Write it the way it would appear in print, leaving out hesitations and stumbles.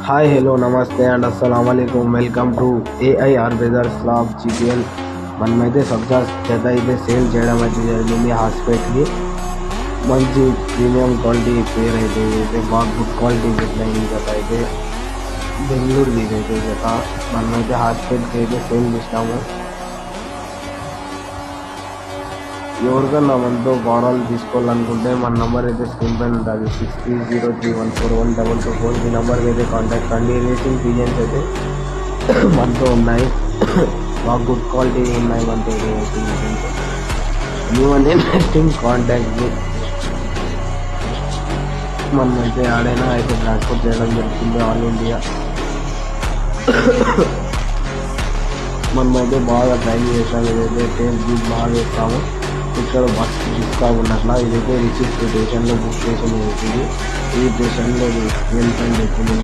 Hi hello నమస్తే and అస్సలం అయికం welcome to AIR brothers lab GPL. మనమైతే సబ్జా జత అయితే సేల్ చేయడం అయితే జరిగింది. హాస్పిటల్కి మంచి ప్రీమియం క్వాలిటీ పేర్ అయితే బాగా గుడ్ క్వాలిటీ పెట్టిన జత అయితే బెంగళూరు ఇదైతే జత మనమైతే హాస్పిటల్కి అయితే సేల్ చేసినాము. ఎవరికన్నా మనతో భారాలు తీసుకోవాలనుకుంటే మన నెంబర్ అయితే స్క్రీన్ పైన ఉంటుంది 6303141224. ఈ నెంబర్కి అయితే కాంటాక్ట్ అండి. రేసింగ్ పిజన్స్ అయితే మనతో ఉన్నాయి, బాగా గుడ్ క్వాలిటీ ఉన్నాయి మనతో రేసింగ్ పిజన్స్. ఏమంటే నెక్స్ట్ కాంటాక్ట్ మనమైతే ఆడైనా అయితే ట్రాన్స్పోర్ట్ చేయడం జరుగుతుంది ఆల్ ఇండియా. మనమైతే బాగా ట్రైన్ చేసాము. ఇదైతే టేప్ బీట్ బాగా వేస్తాము. ఇక్కడ బస్ బుక్ ఉన్నట్లా ఇదైతే రిసీవ్ స్టేషన్లో బుక్ చేసిన అవుతుంది. ఈ స్టేషన్లో వెళ్తాను చెప్పింది.